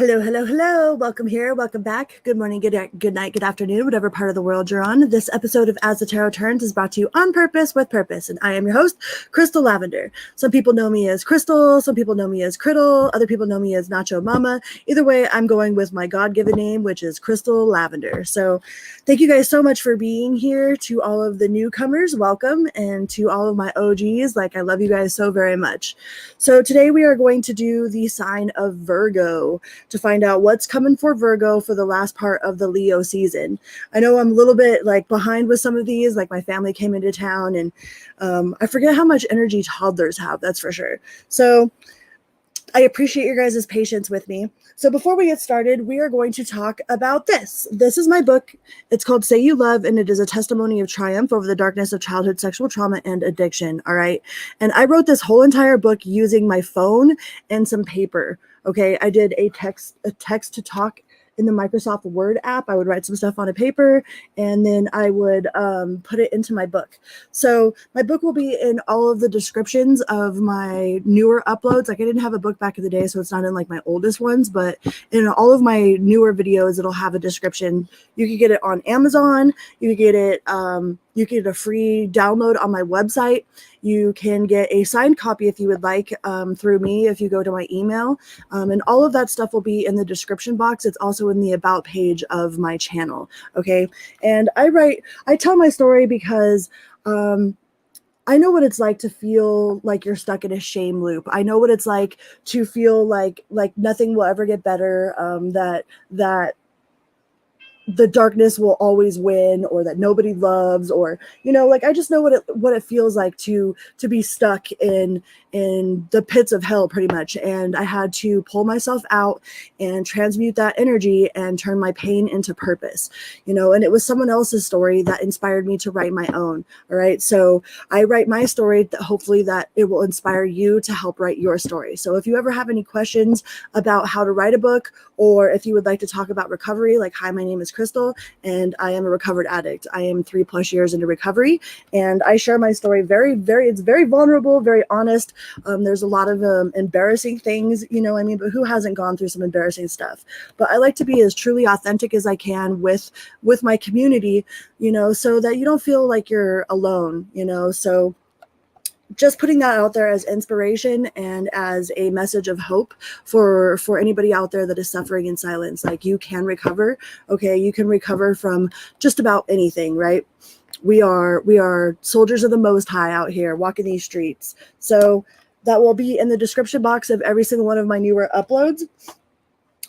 Hello, hello, hello. Welcome here. Welcome back. Good morning, good night, good afternoon, whatever part of the world you're on. This episode of As the Tarot Turns is brought to you on purpose with purpose. And I am your host, Crystal Lavender. Some people know me as Crystal. Some people know me as Criddle. Other people know me as Nacho Mama. Either way, I'm going with my God-given name, which is Crystal Lavender. So thank you guys so much for being here. To all of the newcomers, welcome. And to all of my OGs, I love you guys so very much. So today we are going to do the sign of Virgo, to find out what's coming for Virgo for the last part of the Leo season. I know I'm a little bit behind with some of these, my family came into town and I forget how much energy toddlers have, that's for sure. So I appreciate your guys' patience with me. So before we get started, we are going to talk about this. This is my book. It's called Say You Love, and it is a testimony of triumph over the darkness of childhood sexual trauma and addiction, all right? And I wrote this whole entire book using my phone and some paper, okay? I did a text to talk in the Microsoft Word app. I would write some stuff on a paper and then I would put it into my book. So my book will be in all of the descriptions of my newer uploads. I didn't have a book back in the day, so it's not in my oldest ones, but in all of my newer videos, it'll have a description. You can get it on Amazon. You can get it, you can get a free download on my website. You can get a signed copy if you would like through me if you go to my email. And all of that stuff will be in the description box. It's also in the about page of my channel. Okay. And I tell my story because I know what it's like to feel like you're stuck in a shame loop. I know what it's like to feel like nothing will ever get better, that the darkness will always win, or that nobody loves, or I just know what it feels like to be stuck in the pits of hell, pretty much. And I had to pull myself out and transmute that energy and turn my pain into purpose, and it was someone else's story that inspired me to write my own. All right, so I write my story that hopefully that it will inspire you to help write your story. So if you ever have any questions about how to write a book, or if you would like to talk about recovery, hi, my name is Crystal and I am a recovered addict. I am 3+ years into recovery, and I share my story it's very vulnerable, very honest. There's a lot of embarrassing things, but who hasn't gone through some embarrassing stuff? But I like to be as truly authentic as I can with my community, so that you don't feel like you're alone, so just putting that out there as inspiration and as a message of hope for anybody out there that is suffering in silence. You can recover, okay? You can recover from just about anything, right? We are soldiers of the Most High out here walking these streets. So that will be in the description box of every single one of my newer uploads.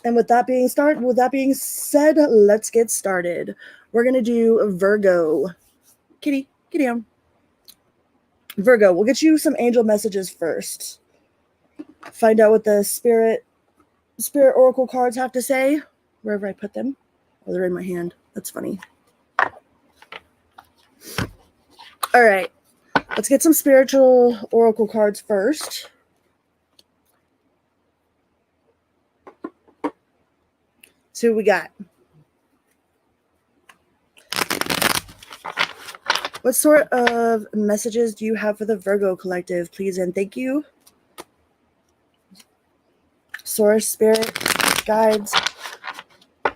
And with that being said, let's get started. We're going to do Virgo. Kitty, get down. Virgo, we'll get you some angel messages first. Find out what the spirit oracle cards have to say, wherever I put them. Oh, they're in my hand. That's funny. All right, let's get some spiritual oracle cards first. See what we got. What sort of messages do you have for the Virgo collective, please and thank you? Source, spirit, guides. What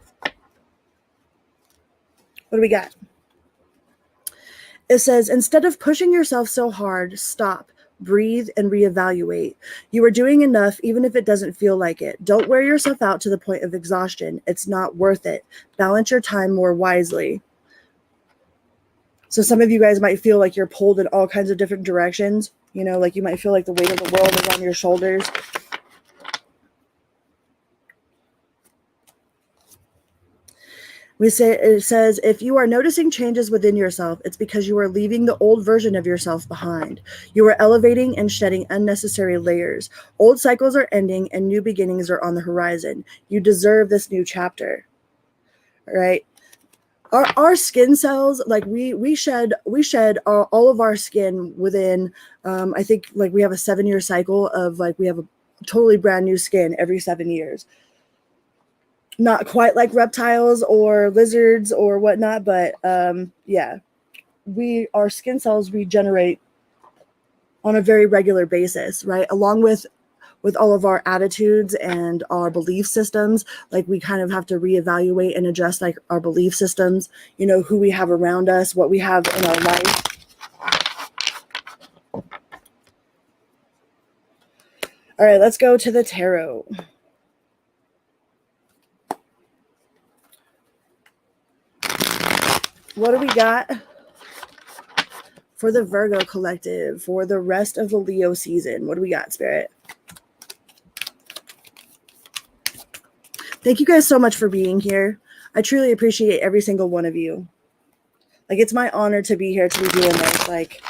do we got? It says, instead of pushing yourself so hard, stop, breathe, and reevaluate. You are doing enough, even if it doesn't feel like it. Don't wear yourself out to the point of exhaustion. It's not worth it. Balance your time more wisely. So some of you guys might feel like you're pulled in all kinds of different directions. You might feel like the weight of the world is on your shoulders. It says, if you are noticing changes within yourself, it's because you are leaving the old version of yourself behind. You are elevating and shedding unnecessary layers. Old cycles are ending and new beginnings are on the horizon. You deserve this new chapter. All right. Our skin cells, we shed all of our skin within, I think we have a 7-year cycle of we have a totally brand new skin every 7 years. Not quite like reptiles or lizards or whatnot, but yeah, our skin cells regenerate on a very regular basis, right? Along with with all of our attitudes and our belief systems, like we kind of have to reevaluate and adjust like our belief systems, you know, who we have around us, what we have in our life. All right, let's go to the tarot. What do we got for the Virgo collective for the rest of the Leo season? What do we got, Spirit? Thank you guys so much for being here. I truly appreciate every single one of you. Like, it's my honor to be here to be doing this. Like,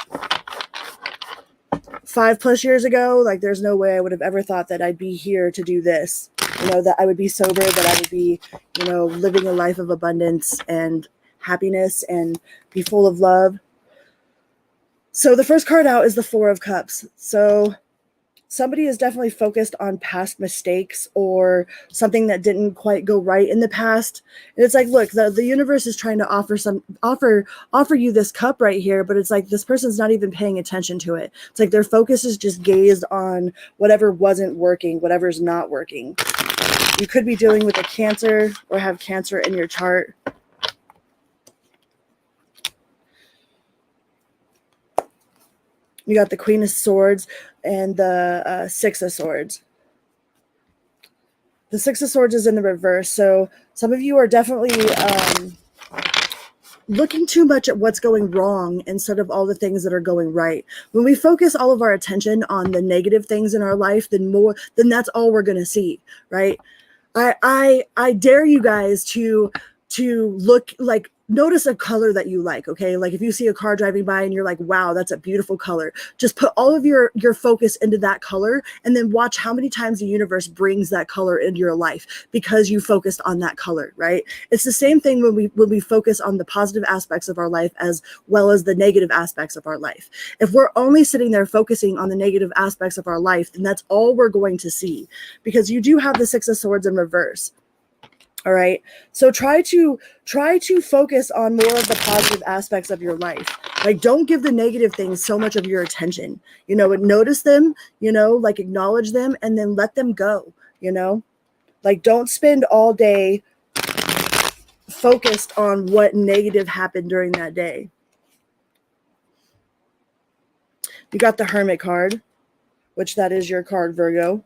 5+ years ago, like, there's no way I would have ever thought that I'd be here to do this. You know, that I would be sober, that I would be, you know, living a life of abundance and happiness and be full of love. So the first card out is the Four of Cups. So somebody is definitely focused on past mistakes or something that didn't quite go right in the past. And it's like, look, the universe is trying to offer you this cup right here, but it's like this person's not even paying attention to it. It's like their focus is just gazed on whatever wasn't working, whatever's not working. You could be dealing with a Cancer or have Cancer in your chart. You got the Queen of Swords and the Six of Swords. The Six of Swords is in the reverse. So some of you are definitely looking too much at what's going wrong instead of all the things that are going right. When we focus all of our attention on the negative things in our life, then that's all we're going to see, right? I dare you guys to look, like, notice a color that you like, okay? Like if you see a car driving by and you're like, wow, that's a beautiful color. Just put all of your focus into that color and then watch how many times the universe brings that color into your life because you focused on that color, right? It's the same thing when we focus on the positive aspects of our life as well as the negative aspects of our life. If we're only sitting there focusing on the negative aspects of our life, then that's all we're going to see, because you do have the Six of Swords in reverse. All right. So try to focus on more of the positive aspects of your life. Like, don't give the negative things so much of your attention, you know, and notice them, you know, like acknowledge them and then let them go, you know, like don't spend all day focused on what negative happened during that day. You got the Hermit card, which that is your card, Virgo.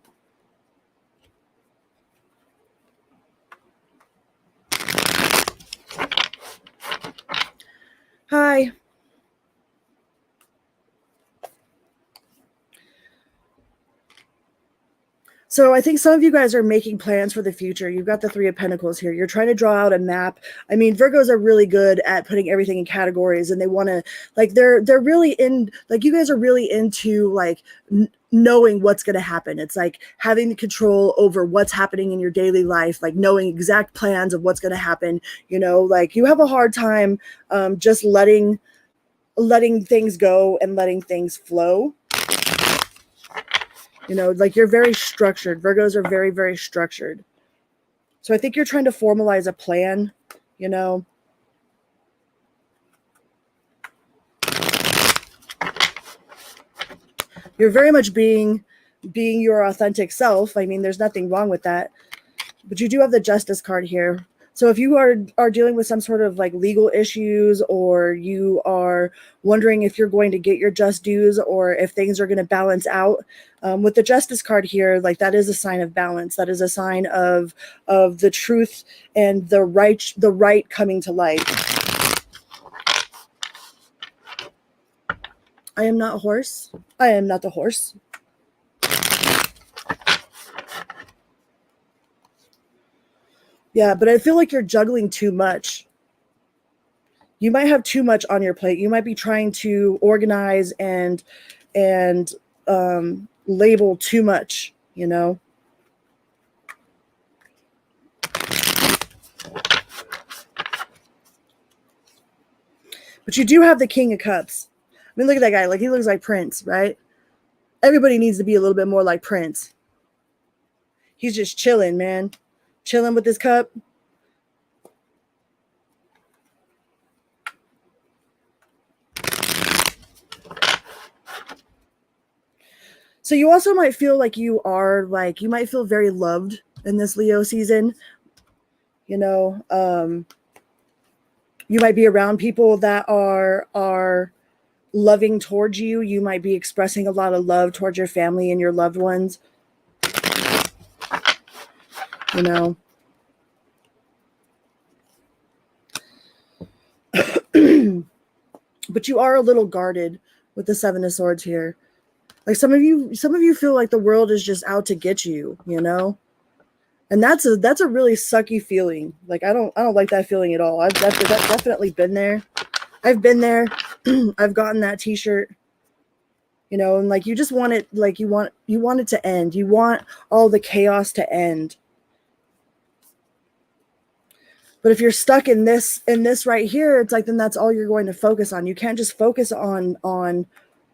Hi. So I think some of you guys are making plans for the future. You've got the Three of Pentacles here. You're trying to draw out a map. I mean, Virgos are really good at putting everything in categories, and they want to, like, they're really in, like, you guys are really into, like, knowing what's going to happen. It's like having the control over what's happening in your daily life, like knowing exact plans of what's going to happen. You know, like you have a hard time just letting things go and letting things flow. You know, like you're very structured. Virgos are very, very structured. So I think you're trying to formalize a plan, you know. You're very much being your authentic self. I mean, there's nothing wrong with that. But you do have the Justice card here. So if you are dealing with some sort of like legal issues, or you are wondering if you're going to get your just dues or if things are going to balance out, with the Justice card here, like that is a sign of balance. That is a sign of the truth and the right coming to light. I am not a horse. I am not the horse. Yeah, but I feel like you're juggling too much. You might have too much on your plate. You might be trying to organize and label too much, you know. But you do have the King of Cups. I mean, look at that guy. Like, he looks like Prince, right? Everybody needs to be a little bit more like Prince. He's just chilling, man. Chilling with his cup. So you also might feel like you might feel very loved in this Leo season. You know, you might be around people that are loving towards you. You might be expressing a lot of love towards your family and your loved ones. You know. But you are a little guarded with the Seven of Swords here. Like some of you feel like the world is just out to get you, you know? And that's a really sucky feeling. Like I don't like that feeling at all. I've definitely been there. I've been there. I've gotten that t-shirt. You know, and like you just want it, like you want it to end. You want all the chaos to end. But if you're stuck in this right here, it's like then that's all you're going to focus on. You can't just focus on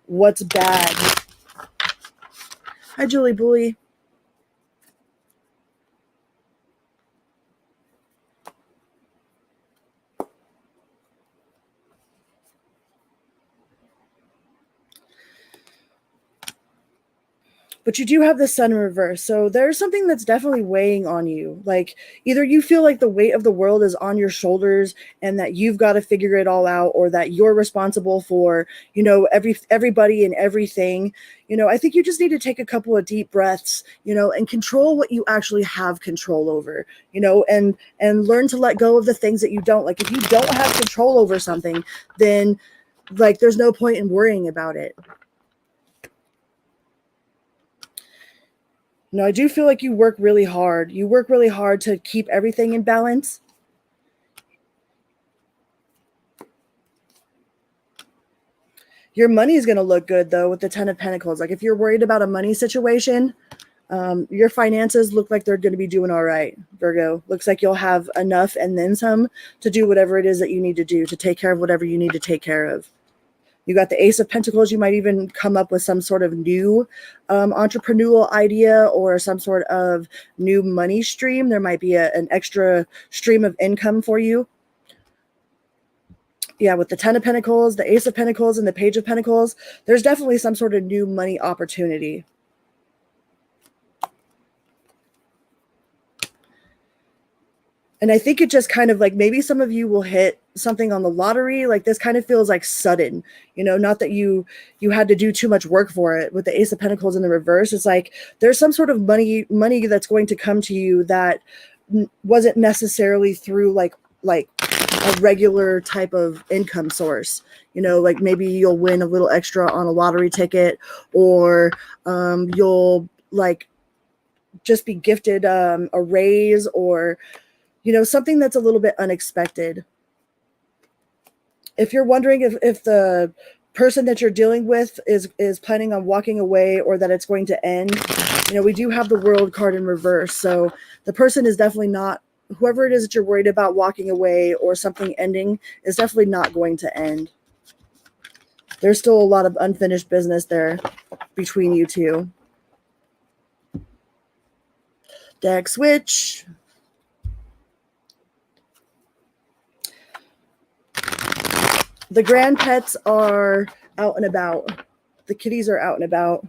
what's bad. Hi, Julie Bully. But you do have the sun in reverse. So there's something that's definitely weighing on you. Like either you feel like the weight of the world is on your shoulders and that you've got to figure it all out, or that you're responsible for, you know, everybody and everything. You know, I think you just need to take a couple of deep breaths, you know, and control what you actually have control over, you know, and learn to let go of the things that you don't. Like if you don't have control over something, then like there's no point in worrying about it. No, I do feel like you work really hard. You work really hard to keep everything in balance. Your money is going to look good, though, with the Ten of Pentacles. Like, if you're worried about a money situation, your finances look like they're going to be doing all right, Virgo. Looks like you'll have enough and then some to do whatever it is that you need to do, to take care of whatever you need to take care of. You got the Ace of Pentacles. You might even come up with some sort of new entrepreneurial idea or some sort of new money stream. There might be an extra stream of income for you. Yeah, with the Ten of Pentacles, the Ace of Pentacles, and the Page of Pentacles, there's definitely some sort of new money opportunity. And I think it just kind of like maybe some of you will hit something on the lottery. Like this kind of feels like sudden, you know, not that you had to do too much work for it. With the Ace of Pentacles in the reverse, it's like there's some sort of money that's going to come to you that wasn't necessarily through like a regular type of income source. You know, like maybe you'll win a little extra on a lottery ticket, or you'll like just be gifted a raise, or you know, something that's a little bit unexpected. If you're wondering if the person that you're dealing with is planning on walking away, or that it's going to end, you know, we do have the World card in reverse. So the person is definitely not, whoever it is that you're worried about walking away or something ending, is definitely not going to end. There's still a lot of unfinished business there between you two. Deck switch. The grand pets are out and about. The kitties are out and about.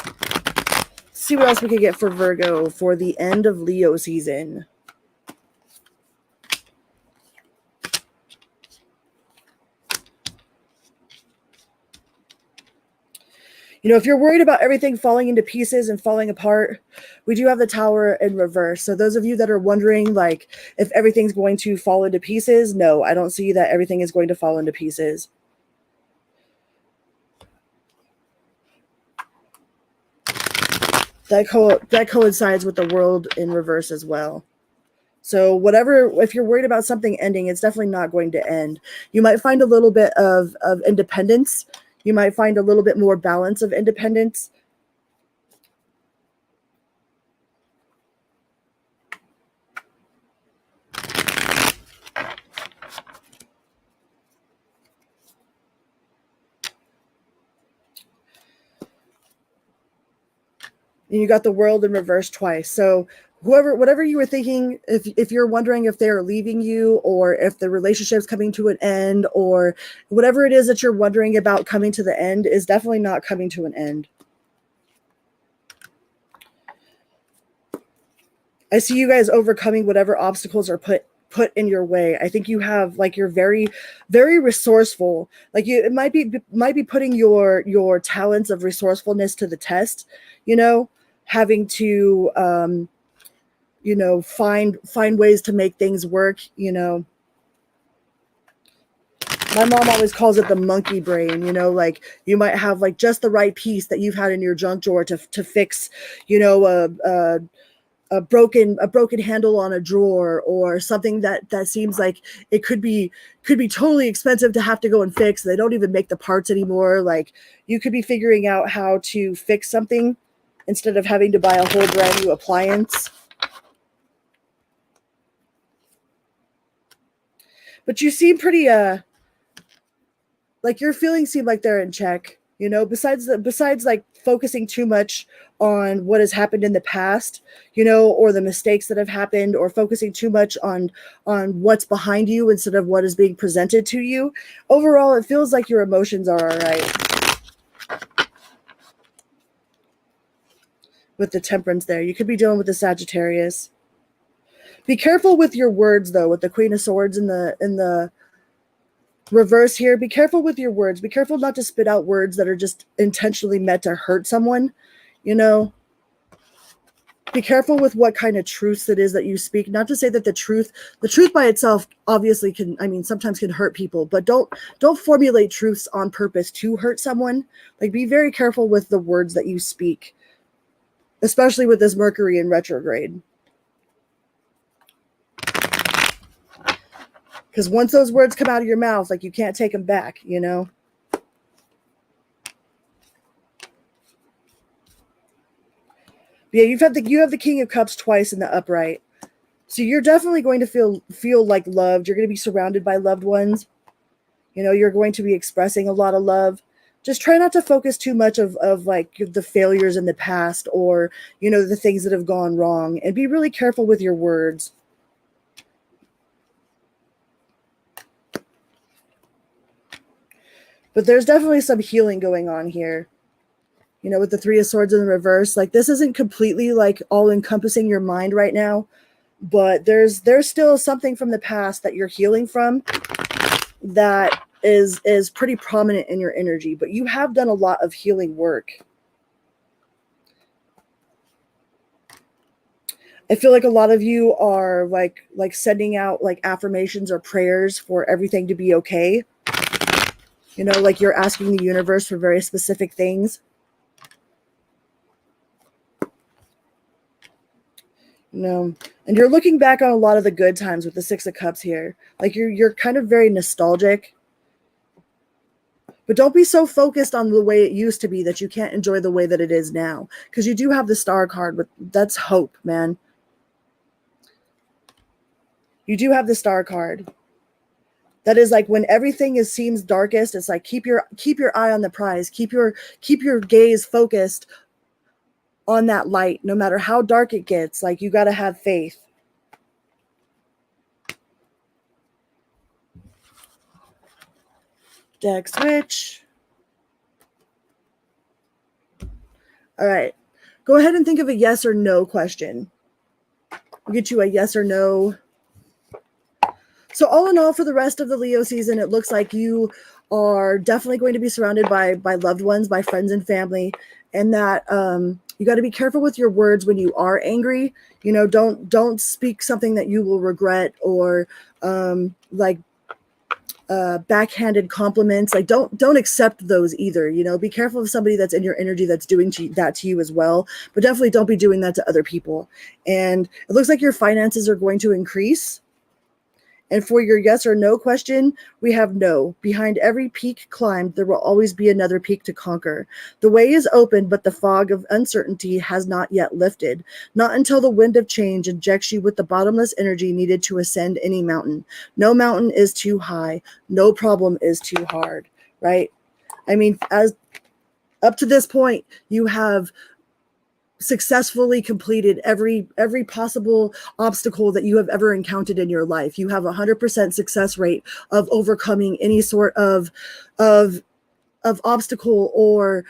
Let's see what else we can get for Virgo for the end of Leo season. You know, if you're worried about everything falling into pieces and falling apart, we do have the Tower in reverse. So those of you that are wondering, like, if everything's going to fall into pieces, no, I don't see that everything is going to fall into pieces. That coincides with the World in reverse as well. So whatever, if you're worried about something ending, it's definitely not going to end. You might find a little bit of independence. You might find a little bit more balance of independence. And you got the World in reverse twice. So whatever you were thinking, if you're wondering if they're leaving you or if the relationship's coming to an end or whatever it is that you're wondering about coming to the end is definitely not coming to an end. I see you guys overcoming whatever obstacles are put in your way. I think you have, like, you're very, very resourceful. Like, it might be putting your talents of resourcefulness to the test, you know, having to you know, find ways to make things work, you know. My mom always calls it the monkey brain, you know, like you might have like just the right piece that you've had in your junk drawer to fix, you know, a broken handle on a drawer, or something that seems like it could be totally expensive to have to go and fix. They don't even make the parts anymore. Like, you could be figuring out how to fix something instead of having to buy a whole brand new appliance. But you seem pretty like your feelings seem like they're in check, you know, besides like focusing too much on what has happened in the past, you know, or the mistakes that have happened, or focusing too much on what's behind you instead of what is being presented to you. Overall, it feels like your emotions are all right. With the Temperance there, you could be dealing with the Sagittarius. Be careful with your words, though, with the Queen of Swords in the reverse here. Be careful with your words. Be careful not to spit out words that are just intentionally meant to hurt someone, you know. Be careful with what kind of truths it is that you speak. Not to say that the truth by itself obviously can, I mean, sometimes can hurt people, but don't formulate truths on purpose to hurt someone. Like, be very careful with the words that you speak, especially with this Mercury in retrograde. Because once those words come out of your mouth, like, you can't take them back, you know? Yeah, you have the King of Cups twice in the upright. So you're definitely going to feel like loved. You're going to be surrounded by loved ones. You know, you're going to be expressing a lot of love. Just try not to focus too much of like the failures in the past, or, you know, the things that have gone wrong, and be really careful with your words. But there's definitely some healing going on here. You know, with the Three of Swords in the reverse, like, this isn't completely like all encompassing your mind right now, but there's still something from the past that you're healing from that is pretty prominent in your energy. But you have done a lot of healing work. I feel like a lot of you are like sending out like affirmations or prayers for everything to be okay. You know, like, you're asking the universe for very specific things. You know, and you're looking back on a lot of the good times with the Six of Cups here. Like, you're kind of very nostalgic. But don't be so focused on the way it used to be that you can't enjoy the way that it is now. Because you do have the Star card, but that's hope, man. You do have the Star card. That is like, when everything seems darkest, it's like, keep your eye on the prize. Keep your gaze focused on that light, no matter how dark it gets. Like, you got to have faith. Deck switch. All right. Go ahead and think of a yes or no question. I'll get you a yes or no. So all in all, for the rest of the Leo season, it looks like you are definitely going to be surrounded by loved ones, by friends and family, and that you got to be careful with your words when you are angry. You know, don't speak something that you will regret, or backhanded compliments. Like, don't accept those either. You know, be careful of somebody that's in your energy that's doing that to you as well. But definitely don't be doing that to other people. And it looks like your finances are going to increase. And for your yes or no question, we have no. Behind every peak climbed, there will always be another peak to conquer. The way is open, but the fog of uncertainty has not yet lifted. Not until the wind of change injects you with the bottomless energy needed to ascend any mountain. No mountain is too high. No problem is too hard, right? I mean, as up to this point, you have successfully completed every possible obstacle that you have ever encountered in your life. You have 100% success rate of overcoming any sort of obstacle or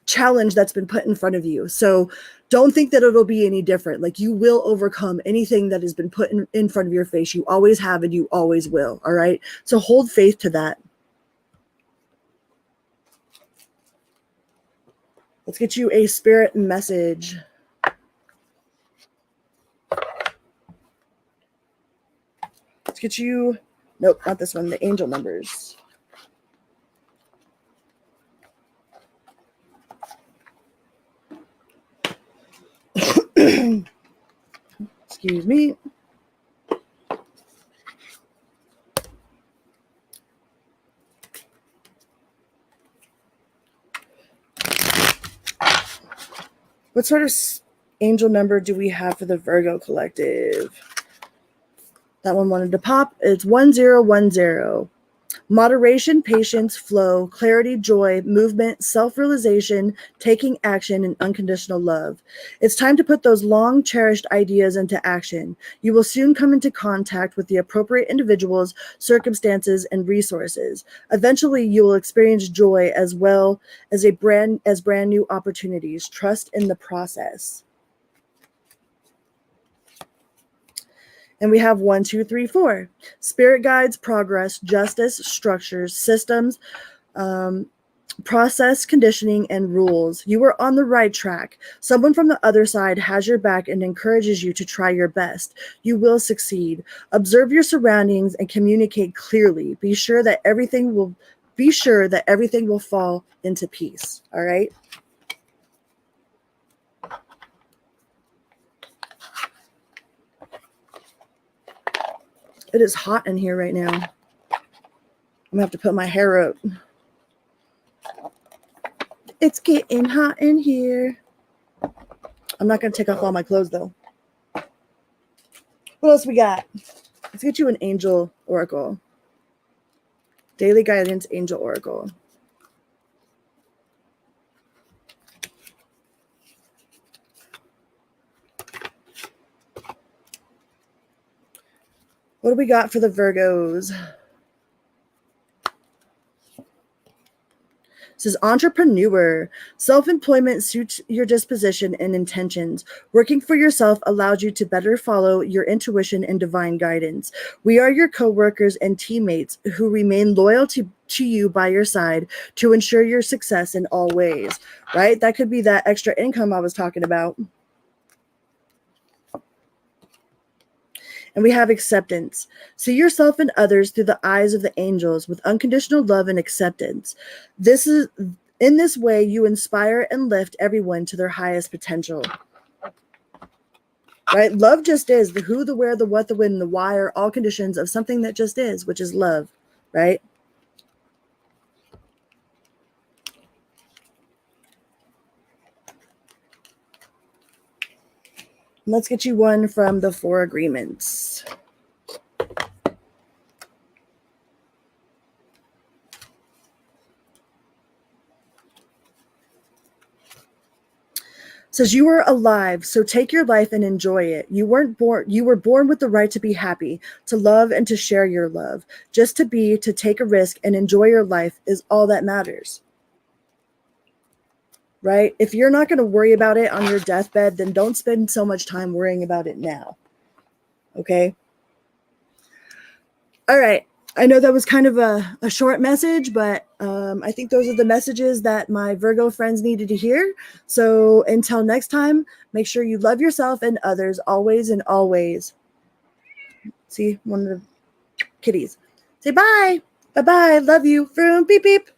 challenge that's been put in front of you. So don't think that it'll be any different. Like, you will overcome anything that has been put in front of your face. You always have and you always will. All right. So hold faith to that. Let's get you a spirit message. Let's get you, nope, not this one, the angel numbers. Excuse me. What sort of angel number do we have for the Virgo collective? That one wanted to pop. It's 1010. Moderation, patience, flow, clarity, joy, movement, self-realization, taking action, and unconditional love. It's time to put those long cherished ideas into action. You will soon come into contact with the appropriate individuals, circumstances, and resources. Eventually, you will experience joy as well as brand new opportunities. Trust in the process. And we have 1, 2, 3, 4. Spirit guides, progress, justice, structures, systems, process, conditioning, and rules. You are on the right track. Someone from the other side has your back and encourages you to try your best. You will succeed. Observe your surroundings and communicate clearly. Be sure that everything will fall into peace. All right. It is hot in here right now. I'm gonna have to put my hair up. It's getting hot in here. I'm not gonna take off all my clothes though. What else we got? Let's get you an angel oracle. Daily guidance angel oracle. What do we got for the Virgos? This is entrepreneur. Self-employment suits your disposition and intentions. Working for yourself allows you to better follow your intuition and divine guidance. We are your co-workers and teammates who remain loyal to you by your side to ensure your success in all ways, right? That could be that extra income I was talking about. And we have acceptance. See yourself and others through the eyes of the angels with unconditional love and acceptance. In this way, you inspire and lift everyone to their highest potential. Right? Love just is. The who, the where, the what, the when, the why are all conditions of something that just is, which is love. Right? Let's get you one from the 4 agreements. Says you are alive, so take your life and enjoy it. You were born with the right to be happy, to love, and to share your love. Just to be, to take a risk and enjoy your life is all that matters. Right? If you're not going to worry about it on your deathbed, then don't spend so much time worrying about it now. Okay? All right. I know that was kind of a short message, but I think those are the messages that my Virgo friends needed to hear. So until next time, make sure you love yourself and others always and always. See, one of the kitties. Say bye. Bye-bye. Love you. Vroom, beep, beep.